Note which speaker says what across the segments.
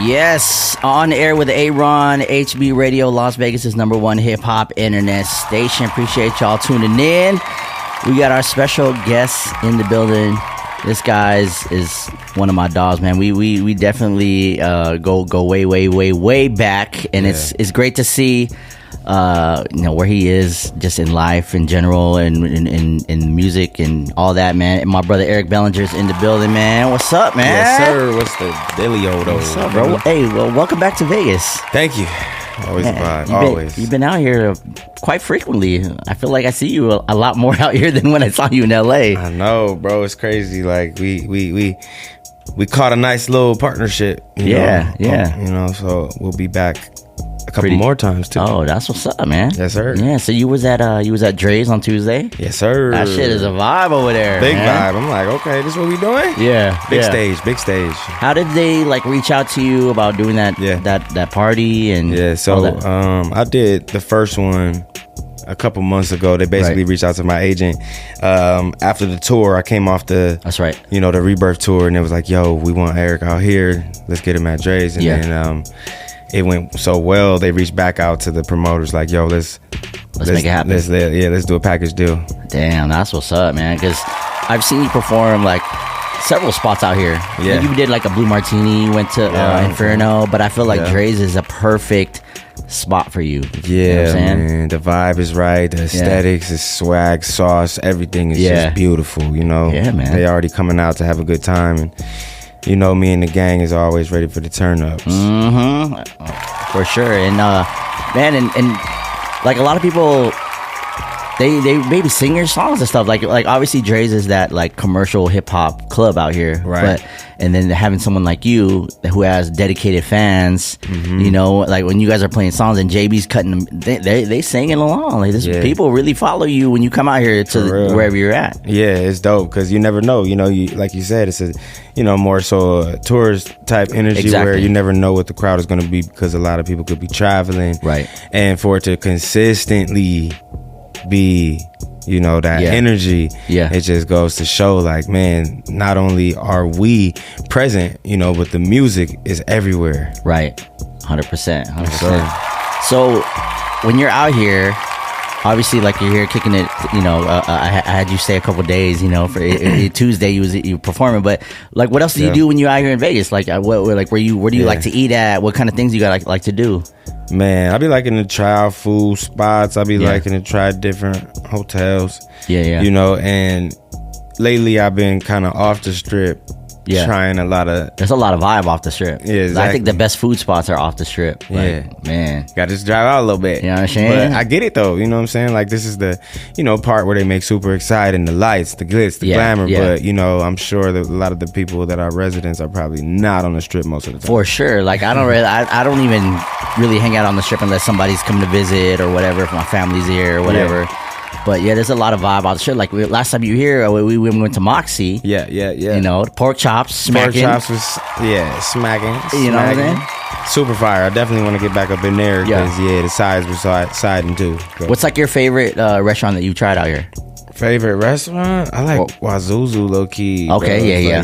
Speaker 1: Yes, on air with Aaron, HB Radio, Las Vegas' #1 hip-hop internet station. Appreciate y'all tuning in. We got our special guest in the building. This guy is one of my dogs, man. We definitely go way back, and it's great to see where he is just in life in general and in music and all that, man. And my brother Eric Bellinger's in the building, man. What's up, man?
Speaker 2: Yes, sir. What's the dealio, though?
Speaker 1: What's up, bro? Hey, well, welcome back to Vegas.
Speaker 2: Thank you. Always a vibe.
Speaker 1: You've been out here quite frequently. I feel like I see you a lot more out here than when I saw you in LA.
Speaker 2: I know, bro. It's crazy. Like we caught a nice little partnership.
Speaker 1: Yeah.
Speaker 2: So we'll be back a couple more times too.
Speaker 1: Oh, that's what's up, man.
Speaker 2: Yes, sir.
Speaker 1: Yeah. So you was at Dre's on Tuesday.
Speaker 2: Yes, sir.
Speaker 1: That shit is a vibe over there.
Speaker 2: Big
Speaker 1: man.
Speaker 2: vibe. I'm like, okay, this is what we doing?
Speaker 1: Yeah.
Speaker 2: Big stage.
Speaker 1: How did they reach out to you about doing that?
Speaker 2: Yeah.
Speaker 1: that party and
Speaker 2: I did the first one a couple months ago. They basically reached out to my agent after the tour. I came off the the Rebirth tour, and it was like, yo, we want Eric out here. Let's get him at Dre's. And then it went so well, they reached back out to the promoters like, yo, let's
Speaker 1: make it happen.
Speaker 2: Let's do a package deal.
Speaker 1: Damn, that's what's up, man. Because I've seen you perform several spots out here.
Speaker 2: Yeah.
Speaker 1: You did a Blue Martini, went to Inferno, but I feel like Dre's is a perfect spot for you.
Speaker 2: Yeah,
Speaker 1: you know what I'm saying?
Speaker 2: Man. The vibe is right. The aesthetics, the swag, sauce, everything is just beautiful,
Speaker 1: Yeah, man.
Speaker 2: They already coming out to have a good time, and me and the gang is always ready for the turn-ups.
Speaker 1: Mm-hmm. For sure. And man, and a lot of people, they maybe sing your songs and stuff. Like obviously Dre's is that commercial hip hop club out here.
Speaker 2: Right.
Speaker 1: And then having someone like you who has dedicated fans, when you guys are playing songs and JB's cutting them, they singing along. People really follow you when you come out here to wherever you're at.
Speaker 2: Yeah, it's dope because you never know. Like you said, it's a more so a tourist type energy where you never know what the crowd is going to be because a lot of people could be traveling.
Speaker 1: Right.
Speaker 2: And for it to consistently be that energy, it just goes to show man, not only are we present, but the music is everywhere.
Speaker 1: Right. 100%. So when you're out here, obviously you're here kicking it, I had you stay a couple days, for Tuesday you performing, but what else do you do when you're out here in Vegas? Where do you like to eat at? What kind of things you got like to do?
Speaker 2: Man, I be liking to try out food spots. I be liking to try different hotels.
Speaker 1: Yeah.
Speaker 2: And lately I've been kind of off the strip. Yeah. Trying a lot of...
Speaker 1: There's a lot of vibe off the strip.
Speaker 2: Yeah, exactly.
Speaker 1: I think the best food spots are off the strip. Man.
Speaker 2: Got to just drive out a little bit.
Speaker 1: You know what I'm saying?
Speaker 2: But I get it, though. You know what I'm saying? This is the, part where they make super exciting. The lights, the glitz, the glamour. But, I'm sure that a lot of the people that are residents are probably not on the strip most of the time.
Speaker 1: For sure. I don't even really hang out on the strip unless somebody's coming to visit or whatever, if my family's here or whatever. Yeah. But there's a lot of vibe out the strip. Last time you were here, we went to Moxie.
Speaker 2: Yeah.
Speaker 1: The pork chops, smacking.
Speaker 2: Pork chops was, smacking.
Speaker 1: You know what I mean?
Speaker 2: Super fire. I definitely want to get back up in there because, the sides was siding too. So.
Speaker 1: What's your favorite restaurant that you tried out here?
Speaker 2: Favorite restaurant? I like Wazuzu, low key.
Speaker 1: Okay,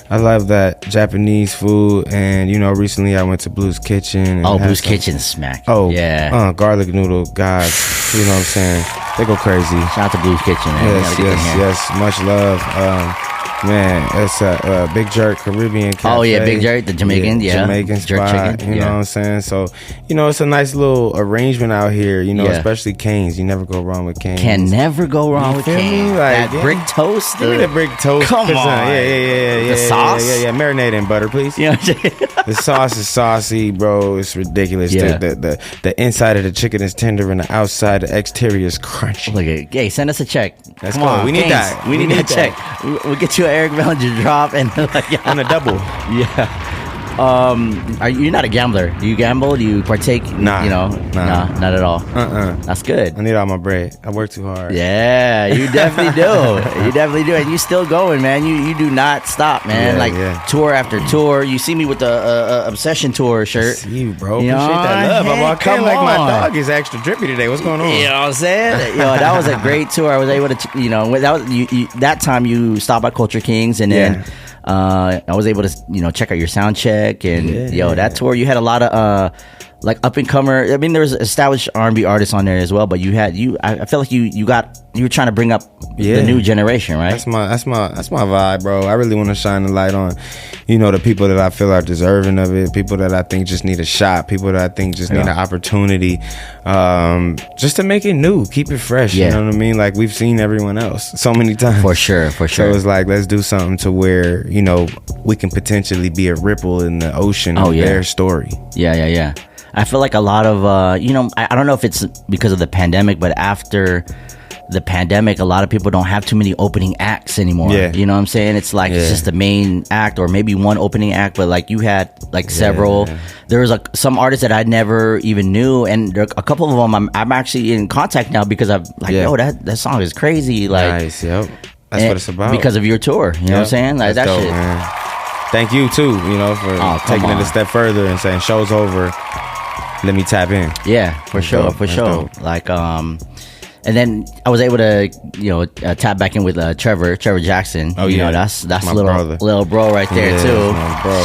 Speaker 2: I love that Japanese food, and recently I went to Blue's Kitchen.
Speaker 1: Blue's Kitchen smack.
Speaker 2: Oh, yeah. Garlic noodle, God, you know what I'm saying? They go crazy.
Speaker 1: Shout out to Blue's Kitchen, man.
Speaker 2: Yes. Much love. Man, it's a Big Jerk Caribbean Cafe.
Speaker 1: Oh, yeah, Big Jerk, the Jamaican,
Speaker 2: Jamaican
Speaker 1: jerk
Speaker 2: spot,
Speaker 1: chicken.
Speaker 2: You know what I'm saying? So, it's a nice little arrangement out here, especially Cane's. You never go wrong with Cane's.
Speaker 1: Can never go wrong with Cane's.
Speaker 2: That
Speaker 1: brick toast?
Speaker 2: Give me the brick toast.
Speaker 1: Come on.
Speaker 2: Yeah.
Speaker 1: The sauce?
Speaker 2: Yeah. Marinate in butter, please.
Speaker 1: You know what I'm saying?
Speaker 2: The sauce is saucy, bro. It's ridiculous.
Speaker 1: Yeah.
Speaker 2: The inside of the chicken is tender and the outside, the exterior is crunchy.
Speaker 1: Look at it. Hey, send us a check.
Speaker 2: Come on. We need that.
Speaker 1: We need that check. We'll get you an Eric Bellinger drop and
Speaker 2: on a double.
Speaker 1: Yeah. Are you not a gambler? Do you gamble? Do you partake?
Speaker 2: Nah.
Speaker 1: Nah, not at all. That's good.
Speaker 2: I need all my bread. I work too hard.
Speaker 1: Yeah, you definitely do. You definitely do, and you still going, man. You do not stop, man. Tour after tour. You see me with the Obsession tour shirt.
Speaker 2: I see you, bro. Appreciate that love. I walk in like my dog is extra drippy today. What's going on?
Speaker 1: You know what I'm saying? That was a great tour. I was able to, that time you stopped by Culture Kings, and then. I was able to check out your sound check, and that tour you had a lot of like up and comer. I mean, there was established R&B artists on there as well, but I feel like you were trying to bring up the new generation, right?
Speaker 2: That's my vibe, bro. I really want to shine the light on, the people that I feel are deserving of it, people that I think just need a shot, people that I think just need an opportunity, just to make it new, keep it fresh. You know what I mean? Like we've seen everyone else so many times.
Speaker 1: For sure.
Speaker 2: So it's like, let's do something to where we can potentially be a ripple in the ocean of their story.
Speaker 1: Yeah. I feel like a lot of, I don't know if it's because of the pandemic, but after the pandemic, a lot of people don't have too many opening acts anymore. Yeah. You know what I'm saying? It's like it's just the main act or maybe one opening act, but like you had like several. There was some artists that I never even knew, and a couple of them I'm actually in contact now because I'm like, yo, that song is crazy. Like,
Speaker 2: nice, yep. That's what it's about.
Speaker 1: Because of your tour. You know what I'm saying? Like
Speaker 2: that's
Speaker 1: that
Speaker 2: dope,
Speaker 1: shit.
Speaker 2: Man. Thank you too, for taking it a step further and saying show's over. Let me tap in.
Speaker 1: Yeah, for sure. Dope. Like, and then I was able to, tap back in with Trevor Jackson.
Speaker 2: Oh yeah,
Speaker 1: that's
Speaker 2: my
Speaker 1: little bro right there too.
Speaker 2: My bro,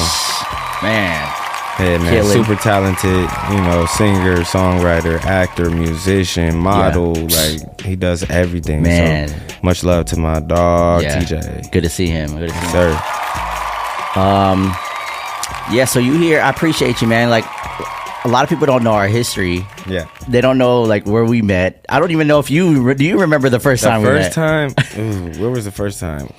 Speaker 1: man.
Speaker 2: Yeah, man, killing. Super talented. Singer, songwriter, actor, musician, model. Like he does everything.
Speaker 1: Man,
Speaker 2: so, much love to my dog, TJ.
Speaker 1: Good to see him.
Speaker 2: Sir.
Speaker 1: So you here? I appreciate you, man. Like. A lot of people don't know our history.
Speaker 2: Yeah.
Speaker 1: They don't know like where we met. I don't even know if do you remember the first time we met?
Speaker 2: The first time? Ooh, where was the first time?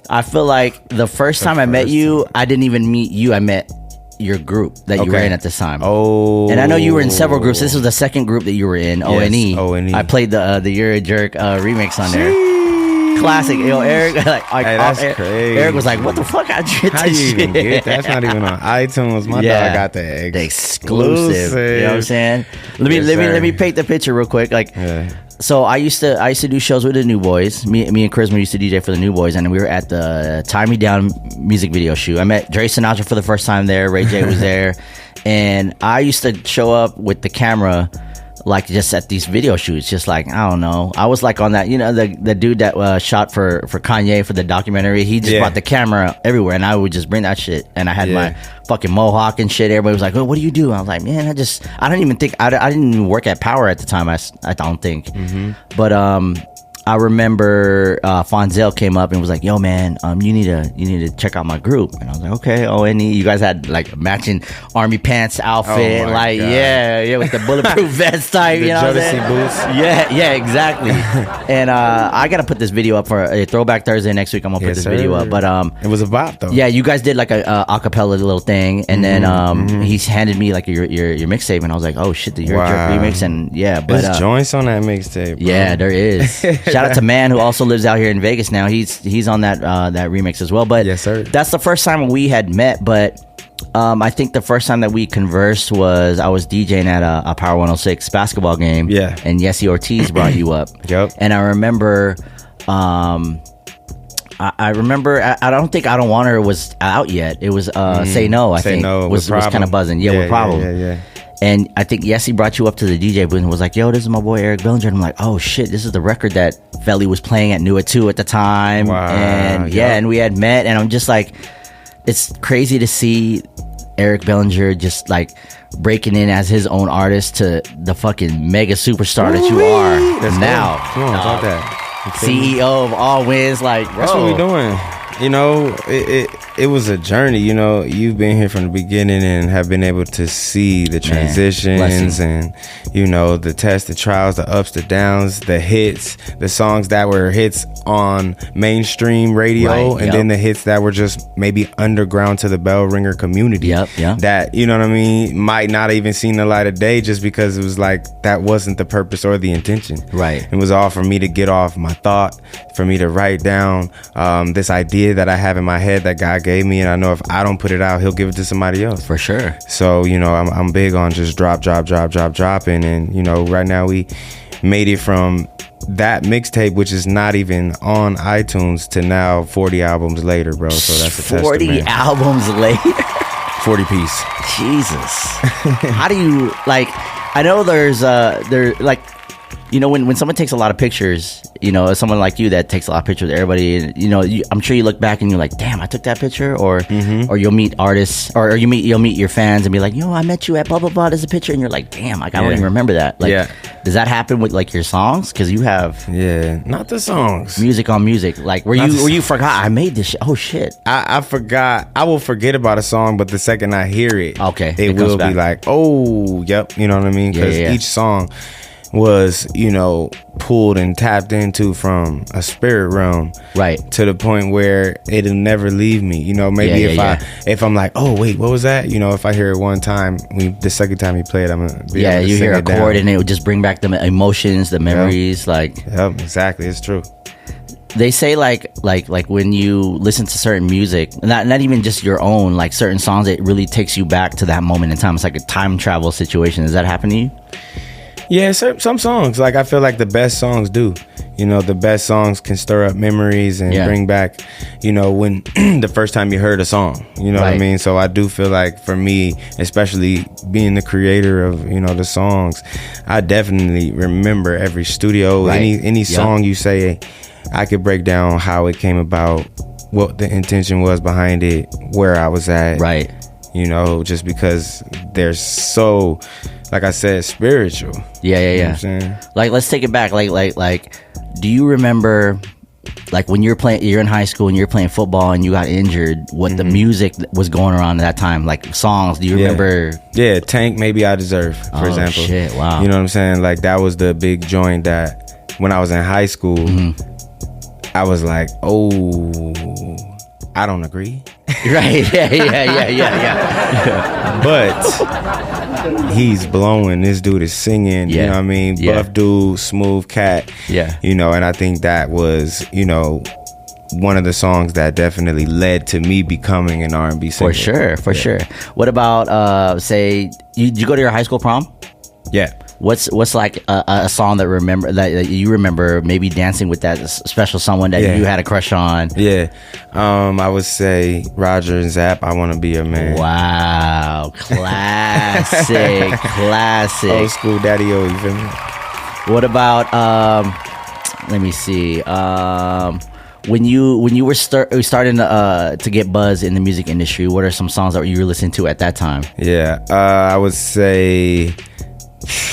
Speaker 1: I feel like the first time I met you, I didn't even meet you. I met your group that you were in at this time.
Speaker 2: Oh.
Speaker 1: And I know you were in several groups. This was the second group that you were in, O&E.
Speaker 2: O&E.
Speaker 1: I played the You're a Jerk remix on there. Classic. Eric,
Speaker 2: that's crazy.
Speaker 1: Eric was like, what the fuck? How
Speaker 2: you even get that? That's not even on iTunes. My dog got the
Speaker 1: exclusive. You know what I'm saying? Let me paint the picture real quick. So I used to do shows with the New Boys. Me and Charisma used to DJ for the New Boys, and we were at the Tie Me Down music video shoot. I met Dre Sinatra for the first time there. Ray J was there, and I used to show up with the camera. Like just at these video shoots, just like I don't know. I was like on that, the dude that shot for Kanye for the documentary. He just brought the camera everywhere, and I would just bring that shit. And I had my fucking mohawk and shit. Everybody was like, "Oh, what do you do?" I was like, "Man, I don't even think I didn't even work at Power at the time. I don't think." Mm-hmm. But I remember Fonzel came up and was like, "Yo, man, you need to check out my group." And I was like, "Okay, O&E." You guys had like a matching army pants outfit, like God. With the bulletproof vest type,
Speaker 2: the
Speaker 1: Jodeci
Speaker 2: boots.
Speaker 1: Yeah, exactly. And I gotta put this video up for a Throwback Thursday next week. I'm gonna put this video up, but
Speaker 2: it was a bop though.
Speaker 1: Yeah, you guys did like a acapella little thing, and then he handed me like your mixtape, and I was like, "Oh shit, the Your Jerk remix." And but
Speaker 2: there's joints on that mixtape.
Speaker 1: Yeah, there is. Shout out to Man, who also lives out here in Vegas now. He's on that remix as well. But
Speaker 2: yes, sir.
Speaker 1: That's the first time we had met. But I think the first time that we conversed was I was DJing at a Power 106 basketball game.
Speaker 2: Yeah.
Speaker 1: And Yessie Ortiz brought you up.
Speaker 2: Yep.
Speaker 1: And I remember, I remember. I don't think I Don't Want Her was out yet. It was Say No. I think was kind of buzzing. Yeah, with Problem.
Speaker 2: Yeah.
Speaker 1: And I think Yessie brought you up to the DJ booth and was like, "Yo, this is my boy Eric Bellinger." And I'm like, "Oh shit, this is the record that Felly was playing at New It 2 at the time."
Speaker 2: Wow,
Speaker 1: and and we had met, and I'm just like, it's crazy to see Eric Bellinger just like breaking in as his own artist to the fucking mega superstar that you are now.
Speaker 2: Come on, talk that.
Speaker 1: CEO of All Wins, like, bro.
Speaker 2: That's what we're doing. It was a journey. You've been here from the beginning and have been able to see the transitions and the tests, the trials, the ups, the downs, the hits, the songs that were hits on mainstream radio, and then the hits that were just maybe underground to the bell ringer community. That might not even seen the light of day just because it was like that wasn't the purpose or the intention.
Speaker 1: Right.
Speaker 2: It was all for me to get off my thought, for me to write down this idea that I have in my head that God gave me, and I know if I don't put it out, He'll give it to somebody else.
Speaker 1: For sure.
Speaker 2: So I'm big on just dropping, and right now we made it from that mixtape, which is not even on iTunes, to now 40 albums later, bro. So that's a
Speaker 1: 40
Speaker 2: testament.
Speaker 1: albums later.
Speaker 2: 40 piece.
Speaker 1: Jesus. How do you I know there's you know, when someone takes a lot of pictures, you know, someone like you that takes a lot of pictures of everybody, you know, I'm sure you look back and you're like, damn, I took that picture. Or you'll meet artists, or you'll meet your fans and be like, yo, I met you at blah blah blah. There's a picture, and you're like, damn, like I don't even remember that. Like, does that happen with like your songs? Because you have
Speaker 2: not the songs,
Speaker 1: music on music. Like where you forgot I made this shit. Oh shit,
Speaker 2: I forgot. I will forget about a song, but the second I hear it, it will be like, oh, yep, you know what I mean? Because each song was, you know, pulled and tapped into from a spirit realm,
Speaker 1: right,
Speaker 2: to the point where it'll never leave me. You know, maybe if I'm like, oh wait, what was that? You know, if I hear it one time, the second time you play it, I'm gonna be able to
Speaker 1: you
Speaker 2: sing
Speaker 1: hear a
Speaker 2: it
Speaker 1: chord
Speaker 2: down.
Speaker 1: and it would just bring back the emotions, the memories,
Speaker 2: exactly, it's true.
Speaker 1: They say like when you listen to certain music, not even just your own, like certain songs, it really takes you back to that moment in time. It's like a time travel situation. Does that happen to you?
Speaker 2: Yeah, some songs, like I feel like the best songs do. You know, the best songs can stir up memories and bring back, you know, when the first time you heard a song, you know what I mean? So I do feel like for me, especially being the creator of, you know, the songs, I definitely remember every studio, any song you say, I could break down how it came about, what the intention was behind it, where I was at.
Speaker 1: Right.
Speaker 2: You know, just because they're so, like I said, spiritual.
Speaker 1: Yeah.
Speaker 2: You know what I'm saying?
Speaker 1: Like, let's take it back. Like, do you remember, like, when you're in high school and you're playing football and you got injured, what the music was going around at that time? Like, songs, do you remember?
Speaker 2: Yeah, Tank, Maybe I Deserve, for example.
Speaker 1: Shit, wow.
Speaker 2: You know what I'm saying? Like, that was the big joint that when I was in high school, I was like, oh, I don't agree.
Speaker 1: Right, yeah.
Speaker 2: But he's blowing. This dude is singing. You know what I mean? Buff dude, smooth cat.
Speaker 1: Yeah.
Speaker 2: You know, and I think that was, you know, one of the songs that definitely led to me becoming an R&B singer.
Speaker 1: For sure. What about, say, did you go to your high school prom?
Speaker 2: Yeah.
Speaker 1: What's like a song that you remember maybe dancing with that special someone that you had a crush on?
Speaker 2: Yeah, I would say Roger and Zapp, I Want to Be Your Man.
Speaker 1: Wow, classic.
Speaker 2: Old school daddy-o, you feel me?
Speaker 1: What about let me see. When you were starting to get buzz in the music industry, what are some songs that you were listening to at that time?
Speaker 2: Yeah, I would say,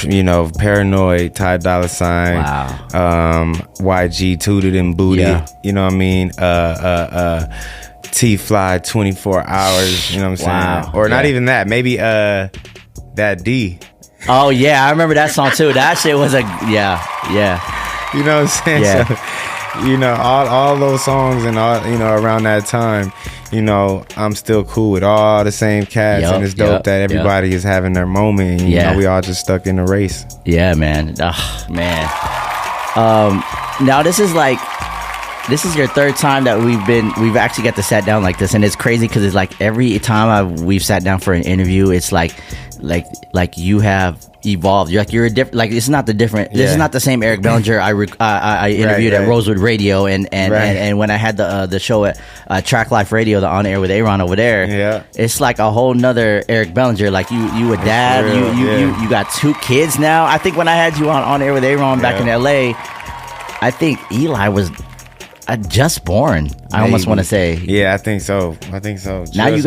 Speaker 2: you know, Paranoid, Ty Dolla $ign.
Speaker 1: Wow.
Speaker 2: YG, Tooted and Booty.
Speaker 1: Yeah.
Speaker 2: You know what I mean? T-Fly, 24 Hours. You know what I'm saying?
Speaker 1: Wow.
Speaker 2: Or not even that. Maybe that D.
Speaker 1: Oh yeah, I remember that song too. That shit was yeah.
Speaker 2: You know what I'm saying?
Speaker 1: Yeah.
Speaker 2: So, you know, all those songs and all, you know, around that time, you know, I'm still cool with all the same cats, and it's dope that everybody is having their moment. And, you know, we all just stuck in the race.
Speaker 1: Yeah, man. Oh, man. Now this is your third time that we've actually got to sat down like this, and it's crazy because it's like every time we've sat down for an interview, it's like you have evolved. You're a different. Like, it's not the different. This is not the same Eric Bellinger I interviewed at Rosewood Radio, and when I had the show at Track Life Radio, the On Air with Aaron over there.
Speaker 2: Yeah,
Speaker 1: it's like a whole nother Eric Bellinger. Like you a dad. You got 2 kids now. I think when I had you on Air with Aaron back in LA, I think Eli was just born. I almost want to say.
Speaker 2: Yeah, I think so.
Speaker 1: Now you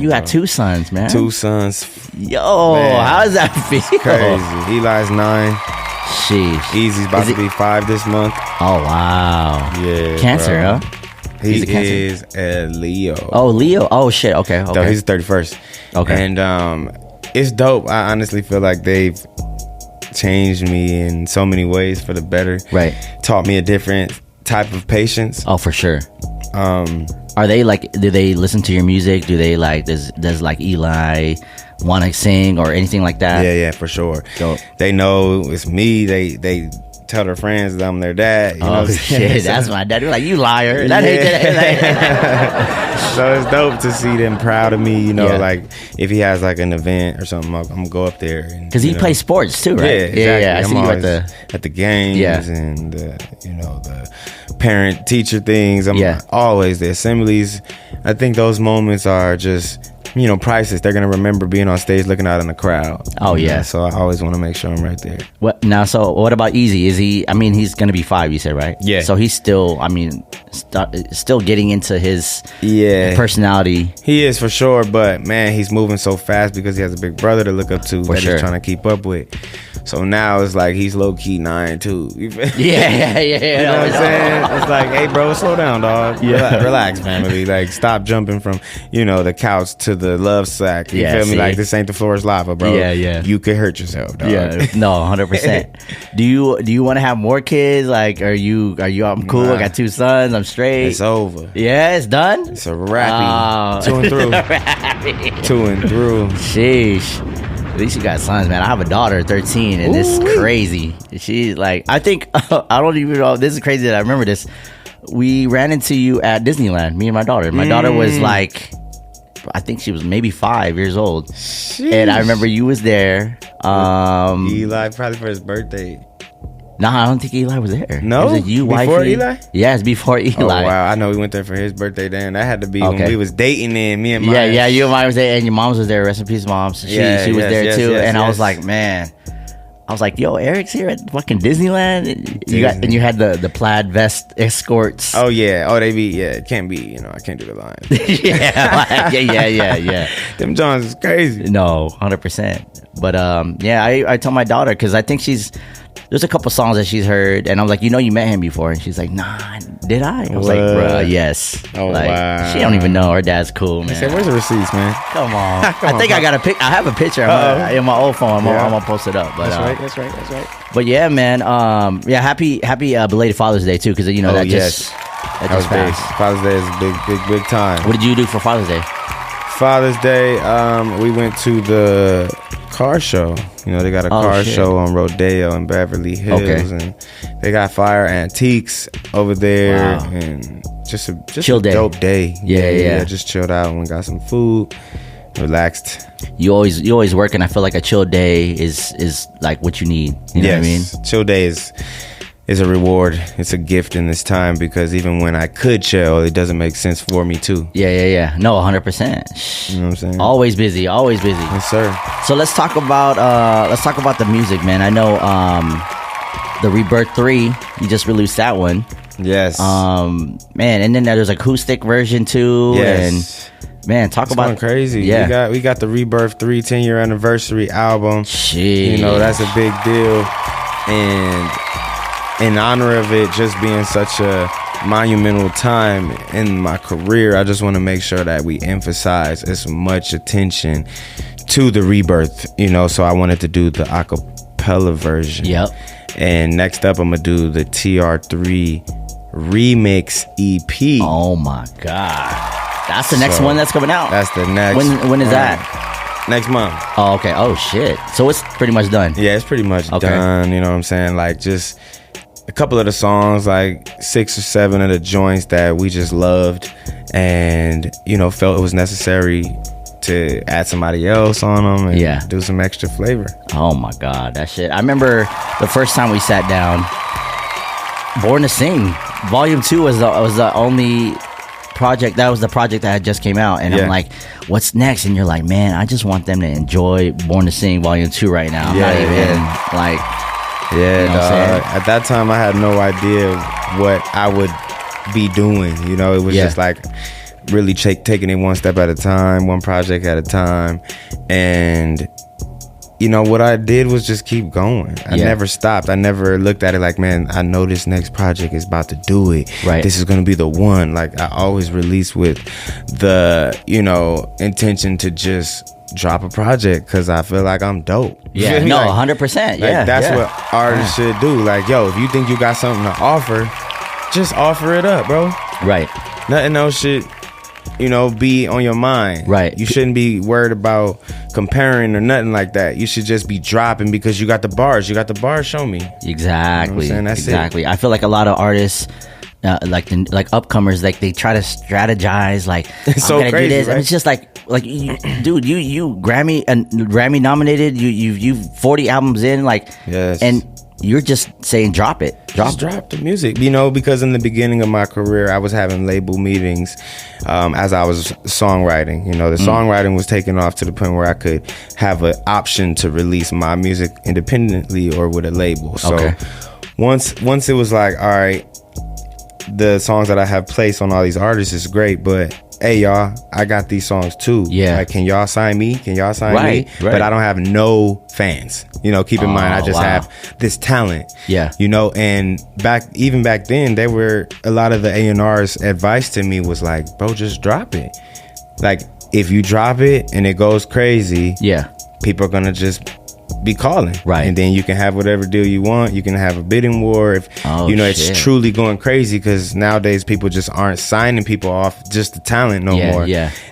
Speaker 1: got 2 sons, man.
Speaker 2: 2 sons.
Speaker 1: Yo, man. How does that feel?
Speaker 2: It's crazy. Eli's 9.
Speaker 1: Sheesh.
Speaker 2: Easy's about to be 5 this month.
Speaker 1: Oh wow.
Speaker 2: Yeah.
Speaker 1: Cancer,
Speaker 2: bro.
Speaker 1: huh?
Speaker 2: He is a Leo.
Speaker 1: Oh, Leo. Oh shit. Okay.
Speaker 2: So he's 31st.
Speaker 1: Okay.
Speaker 2: And it's dope. I honestly feel like they've changed me in so many ways for the better.
Speaker 1: Right.
Speaker 2: Taught me a different type of patience.
Speaker 1: Oh, for sure. Are they like, do they listen to your music? Do they like, does like Eli want to sing or anything like that?
Speaker 2: Yeah, for sure.
Speaker 1: Dope.
Speaker 2: They know it's me. They tell their friends that I'm their dad. You know
Speaker 1: shit, that's my dad. They're like, you liar.
Speaker 2: So it's dope to see them proud of me. You know, like if he has like an event or something, I'm gonna go up there.
Speaker 1: Because he plays sports too, right?
Speaker 2: Yeah, exactly.
Speaker 1: Yeah. I see you
Speaker 2: at the games and you know, the parent teacher things. I'm always the assemblies. I think those moments are just priceless. They're gonna remember being on stage, looking out in the crowd.
Speaker 1: Oh yeah.
Speaker 2: So I always want to make sure I'm right there.
Speaker 1: What now? So what about Easy? Is he? I mean, he's gonna be 5. You said, right?
Speaker 2: Yeah.
Speaker 1: So he's still. I mean, still getting into his personality.
Speaker 2: He is for sure, but man, he's moving so fast because he has a big brother to look up to that he's trying to keep up with. So now it's like he's low key 9 too.
Speaker 1: Yeah.
Speaker 2: You know what I'm saying? It's like, hey, bro, slow down, dog. Yeah. Relax, family. Like, stop jumping from the couch to the love sack. You feel me? Like, this ain't the floor is lava, bro.
Speaker 1: Yeah.
Speaker 2: You could hurt yourself, dog.
Speaker 1: Yeah. No, 100%. Do you want to have more kids? Like, are you? I'm cool. I got 2 sons. I'm straight.
Speaker 2: It's over.
Speaker 1: Yeah, it's done.
Speaker 2: It's a wrappy. 2 and through. 2 and through.
Speaker 1: Sheesh. At least you got sons, man. I have a daughter, 13, and it's crazy. She's like, I think, I don't even know. This is crazy that I remember this. We ran into you at Disneyland, me and my daughter. My daughter was like, I think she was maybe 5 years old. Sheesh. And I remember you was there.
Speaker 2: Eli, probably for his birthday.
Speaker 1: No, I don't think Eli was there.
Speaker 2: No?
Speaker 1: Was it you,
Speaker 2: before
Speaker 1: wifey?
Speaker 2: Eli?
Speaker 1: Yes, before Eli.
Speaker 2: Oh, wow. I know we went there for his birthday then. That had to be when we was dating then, me and mine.
Speaker 1: Yeah, you and mine was there, and your mom was there. Rest in peace, mom. So she was there too. And I was like, man. I was like, yo, Eric's here at fucking Disneyland. You had the plaid vest escorts.
Speaker 2: Oh, yeah. Oh, it can't be, I can't do the line.
Speaker 1: yeah.
Speaker 2: Them Johns is crazy.
Speaker 1: No, 100%. But, I told my daughter, because I think there's a couple songs that she's heard, and I was like, you met him before, and she's like, nah, did I? I was like, bruh, yes.
Speaker 2: Oh,
Speaker 1: like,
Speaker 2: wow.
Speaker 1: She don't even know. Her dad's cool, man.
Speaker 2: He said, where's the receipts, man?
Speaker 1: Come on. I think I got I have a picture in my old phone. I'm gonna post it up. But,
Speaker 2: that's right.
Speaker 1: But yeah, man. Happy belated Father's Day too, because that just
Speaker 2: was big. Father's Day is big time.
Speaker 1: What did you do for Father's Day?
Speaker 2: Father's Day, we went to the car show. They got a car show on Rodeo in Beverly Hills, and they got fire antiques over there, and just a
Speaker 1: chill day.
Speaker 2: Dope day.
Speaker 1: Yeah.
Speaker 2: Just chilled out and got some food, relaxed.
Speaker 1: You always work, and I feel like a chill day is like what you need. You know what I mean?
Speaker 2: Chill day is a reward. It's a gift in this time, because even when I could chill, it doesn't make sense for me too.
Speaker 1: Yeah. No, 100%.
Speaker 2: You know what I'm saying?
Speaker 1: Always busy.
Speaker 2: Yes, sir.
Speaker 1: So let's talk about the music, man. I know the Rebirth 3, you just released that one.
Speaker 2: Yes.
Speaker 1: Man, and then there's acoustic version too.
Speaker 2: Yes.
Speaker 1: And man, talk about
Speaker 2: going crazy.
Speaker 1: Yeah.
Speaker 2: We got the Rebirth 3 10-year anniversary album.
Speaker 1: Jeez.
Speaker 2: That's a big deal. And in honor of it just being such a monumental time in my career, I just want to make sure that we emphasize as much attention to the Rebirth, so I wanted to do the acapella version.
Speaker 1: Yep.
Speaker 2: And next up, I'm going to do the TR3 remix EP.
Speaker 1: Oh my God. That's the next one that's coming out.
Speaker 2: That's the next.
Speaker 1: When is that?
Speaker 2: Next month.
Speaker 1: Oh, okay. Oh, shit. So it's pretty much done.
Speaker 2: Yeah, it's pretty much done. You know what I'm saying? Like, just a couple of the songs, like 6 or 7 of the joints that we just loved and, felt it was necessary to add somebody else on them and do some extra flavor.
Speaker 1: Oh my God, that shit. I remember the first time we sat down, Born to Sing, Volume 2 was the only project. That was the project that had just came out, and I'm like, what's next? And you're like, man, I just want them to enjoy Born to Sing Volume 2 right now. I'm not even like...
Speaker 2: At that time I had no idea what I would be doing. It was just like really taking it one step at a time, one project at a time. And what I did was just keep going. I never stopped. I never looked at it like, man, I know this next project is about to do it.
Speaker 1: Right.
Speaker 2: This is going to be the one. Like, I always release with the intention to just drop a project because I feel like I'm dope.
Speaker 1: Yeah, no, 100%. Yeah,
Speaker 2: that's what artists should do. Like, yo, if you think you got something to offer, just offer it up, bro.
Speaker 1: Right.
Speaker 2: Nothing else should, be on your mind.
Speaker 1: Right.
Speaker 2: You shouldn't be worried about comparing or nothing like that. You should just be dropping because you got the bars. You got the bars, show me.
Speaker 1: Exactly.
Speaker 2: That's
Speaker 1: exactly.
Speaker 2: it.
Speaker 1: I feel like a lot of artists like upcomers, like they try to strategize, like
Speaker 2: it's so crazy,
Speaker 1: do this.
Speaker 2: right?
Speaker 1: And it's just like dude, you Grammy nominated, you 40 albums in, like,
Speaker 2: yes,
Speaker 1: and you're just saying drop
Speaker 2: the music, because in the beginning of my career I was having label meetings as I was songwriting. The songwriting was taking off to the point where I could have an option to release my music independently or with a label. So once it was like, all right, the songs that I have placed on all these artists is great, but hey, y'all, I got these songs too.
Speaker 1: Yeah.
Speaker 2: Like, can y'all sign me? Me?
Speaker 1: Right.
Speaker 2: But I don't have no fans. Keep in mind, I just have this talent.
Speaker 1: Yeah.
Speaker 2: And even back then, there were a lot of the A&R's advice to me was like, bro, just drop it. Like, if you drop it and it goes crazy, people are gonna just be calling,
Speaker 1: right?
Speaker 2: And then you can have whatever deal you want. You can have a bidding war if it's truly going crazy, because nowadays people just aren't signing people off just the talent no more.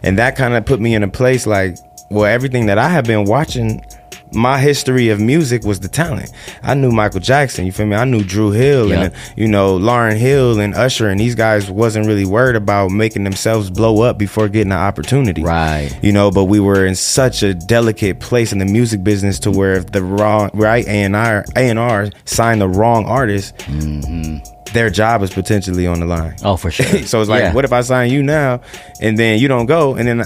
Speaker 2: And that kind of put me in a place like, well, everything that I have been watching, my history of music was the talent. I knew Michael Jackson, you feel me? I knew Drew Hill and Lauryn Hill and Usher, and these guys wasn't really worried about making themselves blow up before getting an opportunity,
Speaker 1: right?
Speaker 2: But we were in such a delicate place in the music business to where if the wrong A&R signed the wrong artist, their job is potentially on the line.
Speaker 1: Oh, for sure.
Speaker 2: So it's like, what if I sign you now and then you don't go? And then,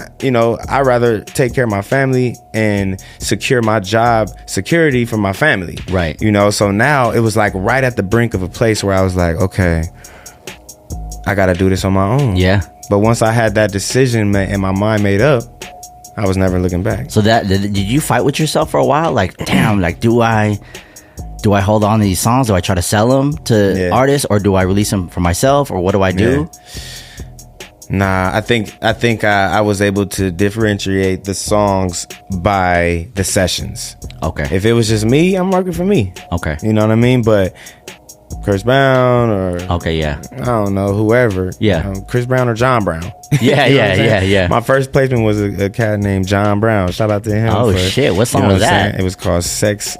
Speaker 2: I'd rather take care of my family and secure my job security for my family.
Speaker 1: Right.
Speaker 2: So now it was like right at the brink of a place where I was like, okay, I got to do this on my own.
Speaker 1: Yeah.
Speaker 2: But once I had that decision and my mind made up, I was never looking back.
Speaker 1: So did you fight with yourself for a while? Like, damn, like, do I hold on to these songs? Do I try to sell them to artists, or do I release them for myself, or what do I do?
Speaker 2: Nah, I think I was able to differentiate the songs by the sessions.
Speaker 1: Okay.
Speaker 2: If it was just me, I'm working for me.
Speaker 1: Okay.
Speaker 2: You know what I mean? But Chris Brown or I don't know, whoever.
Speaker 1: Yeah.
Speaker 2: Chris Brown or John Brown.
Speaker 1: Yeah.
Speaker 2: My first placement was a cat named John Brown. Shout out to him.
Speaker 1: Oh shit! What song was that?
Speaker 2: It was called "Sex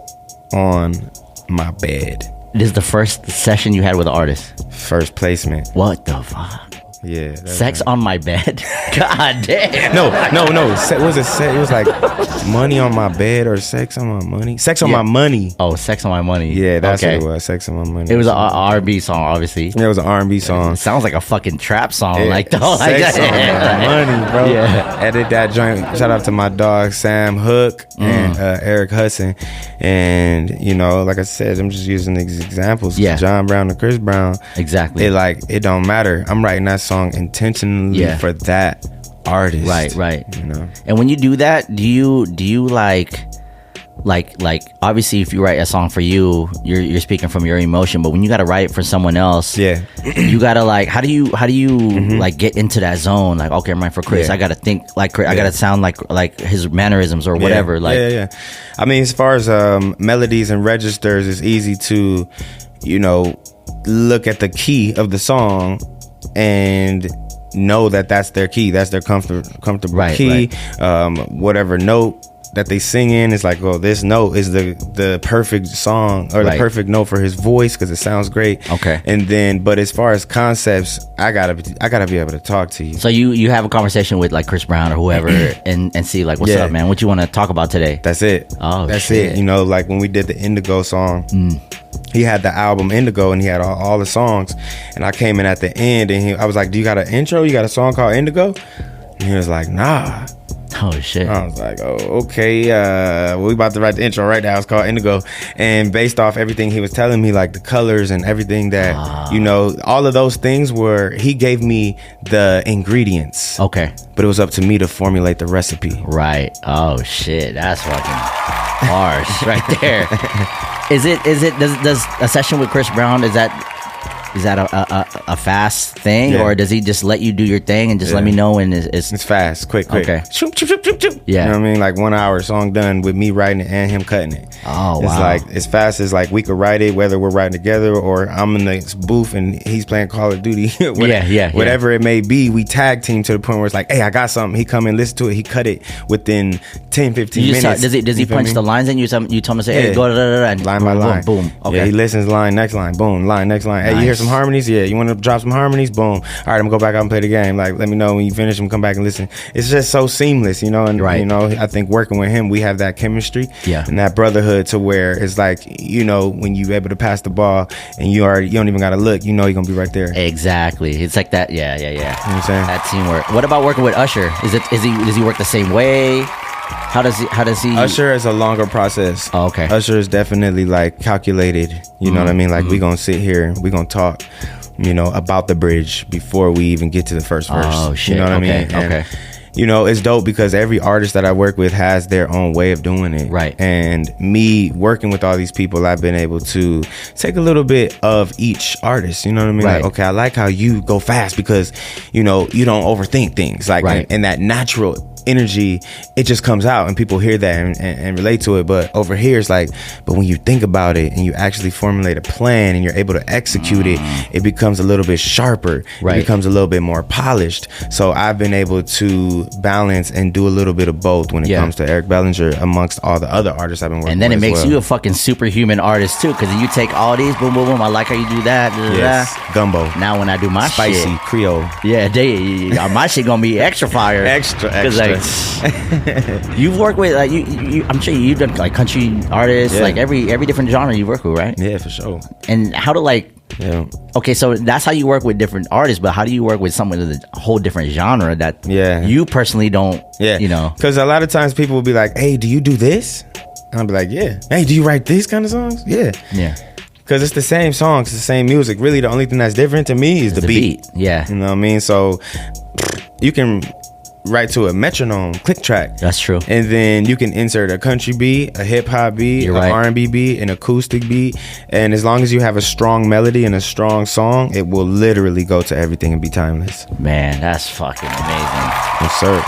Speaker 2: on My Bed."
Speaker 1: This is the first session you had with the artist?
Speaker 2: First placement.
Speaker 1: What the fuck?
Speaker 2: Yeah.
Speaker 1: Sex on my bed? God damn.
Speaker 2: No. Was it? It was like money on my bed or sex on my money? Sex on my money.
Speaker 1: Oh, sex on my money.
Speaker 2: Yeah, that's what it was. Sex on my money.
Speaker 1: It was an R&B song, obviously.
Speaker 2: Yeah, it was an R&B song.
Speaker 1: It sounds like a fucking trap song.
Speaker 2: Sex on my money, bro. Yeah. Edit that joint. Shout out to my dog Sam Hook and Eric Hudson. And like I said, I'm just using these examples.
Speaker 1: Yeah.
Speaker 2: John Brown and Chris Brown.
Speaker 1: Exactly.
Speaker 2: It don't matter. I'm writing that song intentionally for that artist.
Speaker 1: Right. And when you do that, do you like obviously if you write a song for you, you're speaking from your emotion, but when you gotta write it for someone else, you gotta like, how do you like get into that zone? Like, okay, I'm writing for Chris, I gotta think like Chris, I gotta sound like his mannerisms or whatever.
Speaker 2: I mean, as far as melodies and registers, it's easy to look at the key of the song and know that's their key, that's their comfortable key. Whatever note that they sing in is like, oh, this note is the perfect song or the perfect note for his voice because it sounds great.
Speaker 1: Okay.
Speaker 2: And then, but as far as concepts, I gotta be able to talk to you.
Speaker 1: So you have a conversation with like Chris Brown or whoever and see like, what's up, man? What you want to talk about today?
Speaker 2: That's it.
Speaker 1: Oh,
Speaker 2: that's
Speaker 1: shit.
Speaker 2: it. Like when we did the Indigo song. He had the album Indigo and he had all the songs, and I came in at the end and I was like, do you got an intro? You got a song called Indigo? And he was like, nah.
Speaker 1: Oh shit.
Speaker 2: I was like, oh, okay, we about to write the intro right now. It's called Indigo. And based off everything he was telling me, like the colors and everything that all of those things he gave me the ingredients.
Speaker 1: Okay.
Speaker 2: But it was up to me to formulate the recipe.
Speaker 1: Right. Oh shit, that's fucking harsh right there. Does a session with Chris Brown, is that a fast thing, or does he just let you do your thing and just let me know when it's
Speaker 2: fast, quick?
Speaker 1: Okay.
Speaker 2: Shoop, shoop, shoop, shoop, shoop.
Speaker 1: Yeah.
Speaker 2: You know what I mean? Like 1 hour song done with me writing it and him cutting it.
Speaker 1: Oh, wow.
Speaker 2: It's like as fast as like we could write it, whether we're writing together or I'm in the booth and he's playing Call of Duty. Whatever it may be, we tag team to the point where it's like, hey, I got something. He come in, listen to it. He cut it within 10, 15 minutes.
Speaker 1: Does he punch the lines in? You tell him to say, hey, go da da da, and
Speaker 2: line by line.
Speaker 1: Boom. Okay.
Speaker 2: Yeah, he listens line, next line, boom, line, next line. Hey, you hear some harmonies? Yeah. You want to drop some harmonies? Boom. All right, I'm gonna go back out and play the game. Like, let me know when you finish and come back and listen. It's just so seamless, you know. And you know, I think working with him, we have that chemistry, and that brotherhood to where it's like, you know, when you able to pass the ball and you don't even gotta look, you know, you're gonna be right there.
Speaker 1: Exactly. It's like that. Yeah. You know
Speaker 2: what I'm saying?
Speaker 1: That teamwork. What about working with Usher? Does he work the same way? How does he?
Speaker 2: Usher is a longer process.
Speaker 1: Oh, okay.
Speaker 2: Usher is definitely like calculated. You know what I mean? Like, we gonna sit here, we gonna talk, you know, about the bridge before we even get to the first verse.
Speaker 1: Oh shit.
Speaker 2: You know what I mean? And, you know, it's dope because every artist that I work with has their own way of doing it.
Speaker 1: Right.
Speaker 2: And me working with all these people, I've been able to take a little bit of each artist. You know what I mean?
Speaker 1: Right.
Speaker 2: Like, okay, I like how you go fast because, you know, you don't overthink things. Like, and that natural energy, it just comes out and people hear that and relate to it. But over here, it's like, but when you think about it and you actually formulate a plan and you're able to execute it, it becomes a little bit sharper. It becomes a little bit more polished. So I've been able to balance and do a little bit of both when it comes to Eric Bellinger amongst all the other artists I've been working with.
Speaker 1: And then it makes you a fucking superhuman artist too, because you take all these, boom, boom, boom. I like how you do that.
Speaker 2: Yes, gumbo.
Speaker 1: Now when I do my
Speaker 2: spicy
Speaker 1: shit,
Speaker 2: Creole.
Speaker 1: Yeah, my shit gonna be extra fire.
Speaker 2: Extra.
Speaker 1: Like, you've worked with like you I'm sure you've done like country artists, like every different genre you work with, right?
Speaker 2: Yeah, for sure.
Speaker 1: And how to like okay, so that's how you work with different artists, but how do you work with someone with a whole different genre that you personally don't, you know?
Speaker 2: Because a lot of times people will be like, hey, do you do this? And I'll be like, yeah. Hey, do you write these kind of songs? Yeah. Because it's the same songs, it's the same music. Really, the only thing that's different to me is the beat.
Speaker 1: Yeah.
Speaker 2: You know what I mean? So you can write to a metronome click track.
Speaker 1: That's true.
Speaker 2: And then you can insert a country beat, a hip hop beat, an R&B beat, an acoustic beat, and as long as you have a strong melody and a strong song, it will literally go to everything and be timeless.
Speaker 1: Man, that's fucking amazing.
Speaker 2: Yes, sir.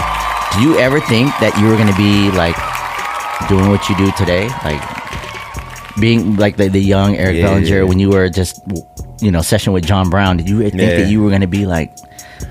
Speaker 1: Do you ever think that you were gonna be like doing what you do today, like being like the young Eric Bellinger when you were just, you know, session with John Brown? Did you think that you were gonna be like,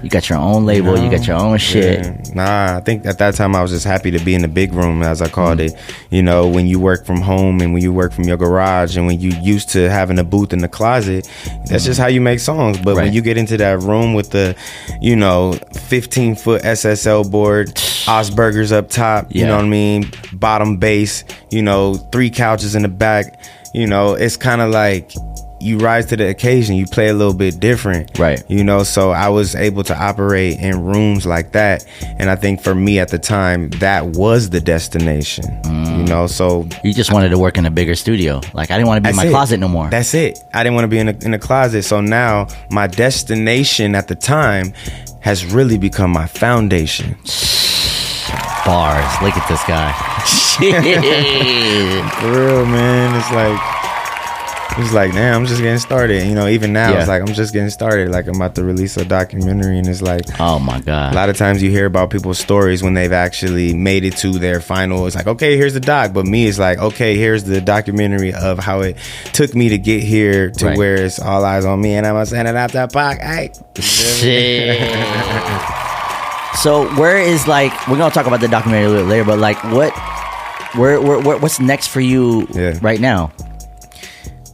Speaker 1: you got your own label, you got your own shit?
Speaker 2: Nah, I think at that time I was just happy to be in the big room, as I called it. You know, when you work from home and when you work from your garage and when you used to having a booth in the closet, that's just how you make songs. But when you get into that room with the, you know, 15-foot SSL board, Osbergers up top, you know what I mean, bottom bass, you know, 3 couches in the back, you know, it's kind of like you rise to the occasion, you play a little bit different, you know. So I was able to operate in rooms like that, and I think for me at the time that was the destination, you know. So
Speaker 1: you just wanted to work in a bigger studio. Like, I didn't want to be in my closet no more.
Speaker 2: That's it. I didn't want to be in a closet. So now my destination at the time has really become my foundation.
Speaker 1: Bars. Look at this guy.
Speaker 2: For real, man. It's like, damn, I'm just getting started. You know, even now, it's like, I'm just getting started. Like, I'm about to release a documentary, and it's like,
Speaker 1: oh my God.
Speaker 2: A lot of times you hear about people's stories when they've actually made it to their final. It's like, okay, here's the doc. But me, it's like, okay, here's the documentary of how it took me to get here to where it's all eyes on me, and I'm standing out that pocket. Hey.
Speaker 1: So where is, like, we're gonna talk about the documentary a little later, but like, what's next for you right now?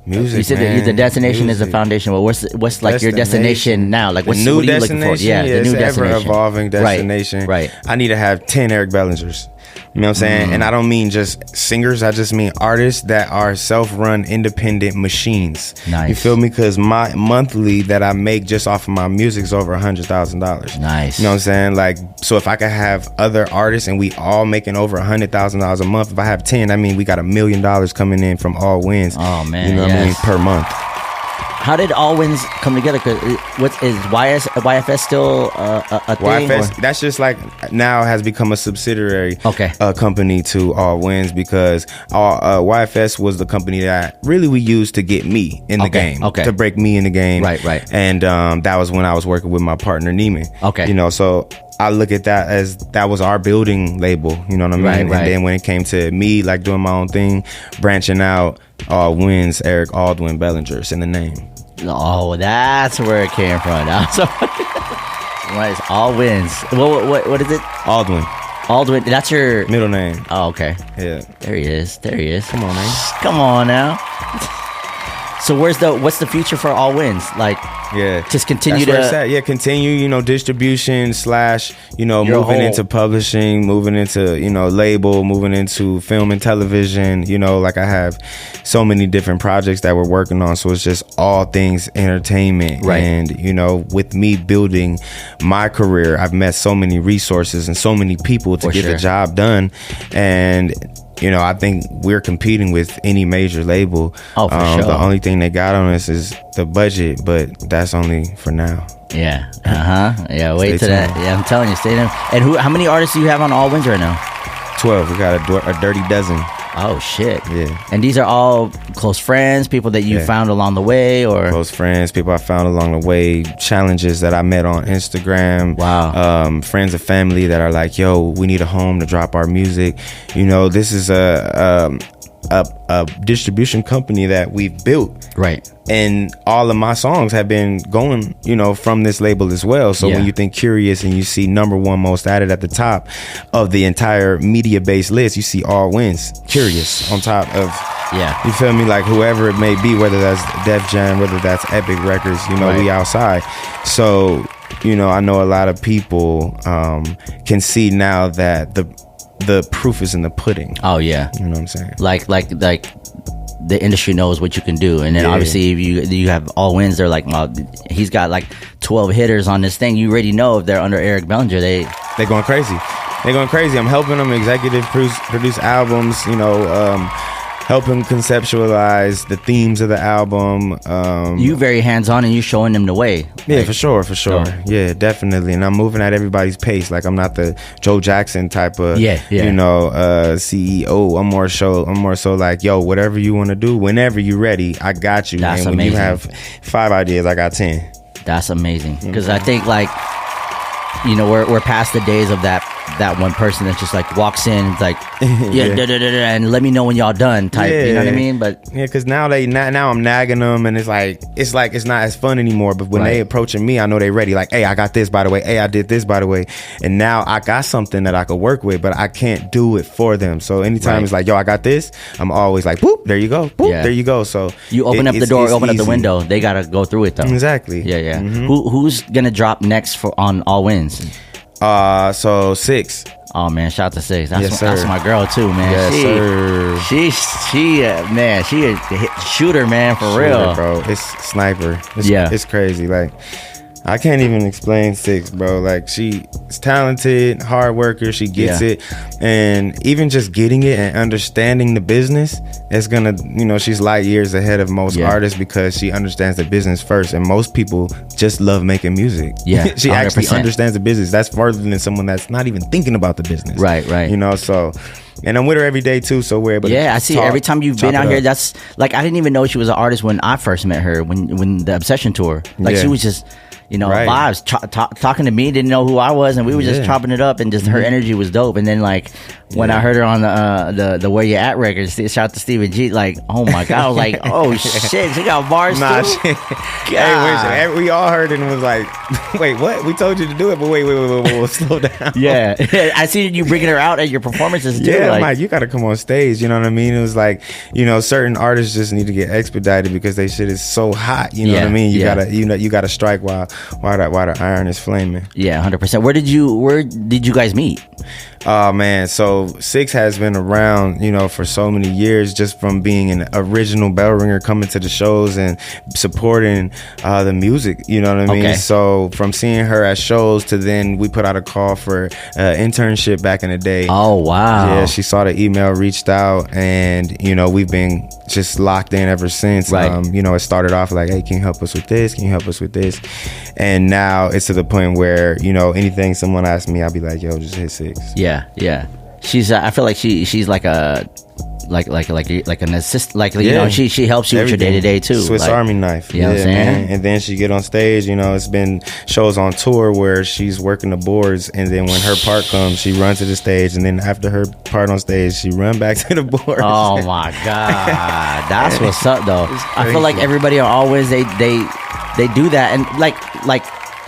Speaker 2: Music.
Speaker 1: You said the destination is the foundation. Well, what's like your destination now? Like, what's
Speaker 2: the new
Speaker 1: what are you
Speaker 2: destination?
Speaker 1: looking for? Yeah, the new destination.
Speaker 2: Ever evolving destination.
Speaker 1: Right.
Speaker 2: I need to have 10 Eric Bellingers. You know what I'm saying? And I don't mean just singers. I just mean artists that are self-run, independent machines.
Speaker 1: Nice.
Speaker 2: You feel me? Because my monthly that I make just off of my music is over $100,000.
Speaker 1: Nice.
Speaker 2: You know what I'm saying? Like, so if I could have other artists and we all making over $100,000 a month, if I have 10, I mean we got $1 million coming in from all wins.
Speaker 1: Oh man,
Speaker 2: you know what I mean, per month.
Speaker 1: How did All Wins come together? What is YFS still a thing?
Speaker 2: YFS, that's just like now has become a subsidiary company to All Wins, because YFS was the company that really we used to get me in the game, to break me in the game.
Speaker 1: Right.
Speaker 2: And that was when I was working with my partner Neiman.
Speaker 1: Okay.
Speaker 2: You know, so I look at that as that was our building label. You know what I mean? And then when it came to me, like doing my own thing, branching out, All Wins, Eric Aldwin Bellingers in the name.
Speaker 1: Oh, that's where it came from. Now, so what is All Wins? What is it? Aldwin. That's your
Speaker 2: middle name.
Speaker 1: Oh, okay.
Speaker 2: Yeah.
Speaker 1: There he is.
Speaker 2: Come on, man.
Speaker 1: Come on now. So what's the future for All Wins? Like, just continue
Speaker 2: continue, distribution / moving into publishing, moving into, label, moving into film and television, like I have so many different projects that we're working on. So it's just all things entertainment.
Speaker 1: Right.
Speaker 2: And, with me building my career, I've met so many resources and so many people to get the job done. And, I think we're competing with any major label.
Speaker 1: Oh, for sure.
Speaker 2: The only thing they got on us is the budget, but that's only for now.
Speaker 1: Yeah. Yeah, wait till that. Yeah, I'm telling you, stay there. And how many artists do you have on All Wins right now?
Speaker 2: 12. We got a dirty dozen.
Speaker 1: Oh, shit.
Speaker 2: Yeah.
Speaker 1: And these are all close friends, people that you found along the way, or?
Speaker 2: Close friends, people I found along the way, challenges that I met on Instagram.
Speaker 1: Wow.
Speaker 2: Friends and family that are like, yo, we need a home to drop our music. This is a distribution company that we've built.
Speaker 1: Right.
Speaker 2: And all of my songs have been going, from this label as well. So when you think Curious and you see number one most added at the top of the entire media-based list, you see All Wins, Curious on top of, you feel me? Like whoever it may be, whether that's Def Jam, whether that's Epic Records, we outside. So, I know a lot of people can see now that the proof is in the pudding.
Speaker 1: Oh, yeah.
Speaker 2: You know what I'm saying?
Speaker 1: Like the industry knows what you can do, and then obviously if you have All Wins, they're like, well, he's got like 12 hitters on this thing. You already know if they're under Eric Bellinger, they're
Speaker 2: going crazy. They're going crazy. I'm helping them executive produce albums. Helping conceptualize the themes of the album.
Speaker 1: You very hands-on, and you showing them the way.
Speaker 2: Yeah, for sure. Yeah, definitely. And I'm moving at everybody's pace. Like, I'm not the Joe Jackson type of, CEO. I'm more so like, yo, whatever you want to do, whenever you're ready, I got you.
Speaker 1: That's
Speaker 2: and when
Speaker 1: amazing.
Speaker 2: you have 5 ideas, I got 10.
Speaker 1: That's amazing. Because I think, like, we're past the days of that one person that just like walks in, it's like, and let me know when y'all done type. You know what I mean? But
Speaker 2: because now I'm nagging them, and it's not as fun anymore. But when they approaching me, I know they ready. Like, hey, I got this, by the way. Hey, I did this, by the way. And now I got something that I could work with, but I can't do it for them. So anytime it's like, yo, I got this, I'm always like, boop, there you go, boop, there you go. So
Speaker 1: you open up the door, open up the window. They gotta go through it though.
Speaker 2: Exactly.
Speaker 1: Yeah. Mm-hmm. Who's gonna drop next on All Wins?
Speaker 2: So 6.
Speaker 1: Oh man, shout out to 6.
Speaker 2: That's
Speaker 1: my girl too, man.
Speaker 2: Yes, sir.
Speaker 1: She a shooter, man, for real,
Speaker 2: bro. It's sniper. It's crazy. Like, I can't even explain 6, bro. Like, she's talented, hard worker. She gets it, and even just getting it and understanding the business, it's gonna, she's light years ahead of most artists because she understands the business first. And most people just love making music.
Speaker 1: Yeah,
Speaker 2: she
Speaker 1: 100%.
Speaker 2: actually understands the business. That's further than someone that's not even thinking about the business.
Speaker 1: Right.
Speaker 2: So. And I'm with her every day too, so we're able to
Speaker 1: I see every time you've been out here. That's like, I didn't even know she was an artist when I first met her, when the Obsession tour. Like, she was just, vibes, talking to me, didn't know who I was, and we were just chopping it up, and just her energy was dope. And then like when I heard her on the Where You At records, shout out to Steven G, like, oh my god, I was like, oh shit, she got bars too.
Speaker 2: Hey, we all heard it and was like, wait, what? We told you to do it, but wait, slow down.
Speaker 1: Yeah, I see you bringing her out at your performances too.
Speaker 2: Yeah, Mike, you got to come on stage. You know what I mean? It was like, certain artists just need to get expedited because they shit is so hot. You know what I mean? You gotta strike while the iron is flaming.
Speaker 1: Yeah, 100%. Where did you guys meet?
Speaker 2: Oh man, so 6 has been around, for so many years, just from being an original bell ringer, coming to the shows and supporting the music, you know what I mean? So from seeing her at shows to then we put out a call for internship back in the day.
Speaker 1: Oh wow.
Speaker 2: Yeah, she saw the email, reached out, and we've been just locked in ever since.
Speaker 1: Right.
Speaker 2: It started off like, hey, can you help us with this? Can you help us with this? And now it's to the point where, anything someone asks me, I'll be like, yo, just hit 6.
Speaker 1: Yeah. She's I feel like she's like a like an assist, like she helps you with your day to day too.
Speaker 2: Swiss Army knife.
Speaker 1: You know what I'm saying?
Speaker 2: Man. And then she get on stage. It's been shows on tour where she's working the boards, and then when her part comes, she runs to the stage, and then after her part on stage, she run back to the boards.
Speaker 1: Oh my god, that's what's up though. I feel like everybody are always they do that, and like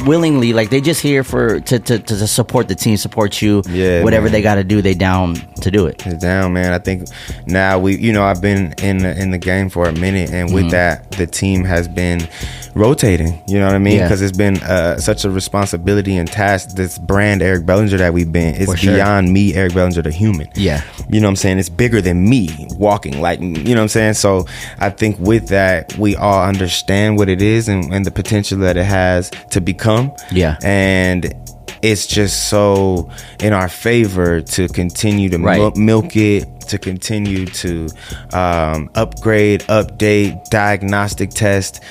Speaker 1: willingly, like they just here to support the team, support you.
Speaker 2: Yeah,
Speaker 1: whatever
Speaker 2: man.
Speaker 1: they got to do, they down to do it.
Speaker 2: It's down, man. I think now I've been in the game for a minute, and with that, the team has been rotating. You know what I mean? Because it's been such a responsibility and task. This brand Eric Bellinger that we've been, it's beyond me, Eric Bellinger, the human.
Speaker 1: Yeah,
Speaker 2: you know what I'm saying? It's bigger than me walking. Like, you know what I'm saying? So I think with that, we all understand what it is and the potential that it has to become.
Speaker 1: Yeah,
Speaker 2: and it's just so in our favor to continue to milk it, to continue to upgrade, update, diagnostic test,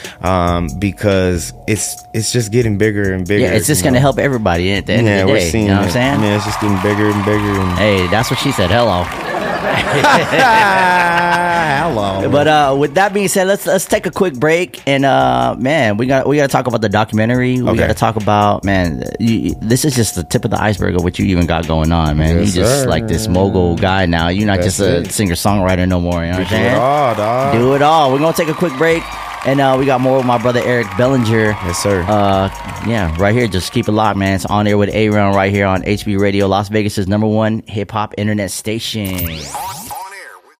Speaker 2: because it's just getting bigger and bigger.
Speaker 1: Yeah, it's just gonna help everybody at the end of the day.
Speaker 2: We're seeing,
Speaker 1: you know what I'm saying?
Speaker 2: Yeah, it's just getting bigger and bigger. And
Speaker 1: hey, that's what she said. Hello.
Speaker 2: Hello.
Speaker 1: But with that being said, let's take a quick break, and man, we got to talk about the documentary. We got to talk about, man, this is just the tip of the iceberg of what you even got going on, man.
Speaker 2: Yes,
Speaker 1: you just
Speaker 2: sir.
Speaker 1: like this mogul guy now. You're not just a singer-songwriter no more. You know what I'm saying?
Speaker 2: Do it all, dog.
Speaker 1: Do it all. We're gonna take a quick break, and we got more with my brother Eric Bellinger.
Speaker 2: Yes, sir.
Speaker 1: Yeah, right here. Just keep it locked, man. It's On Air with A-Run right here on HB Radio, Las Vegas' #1 hip hop internet station.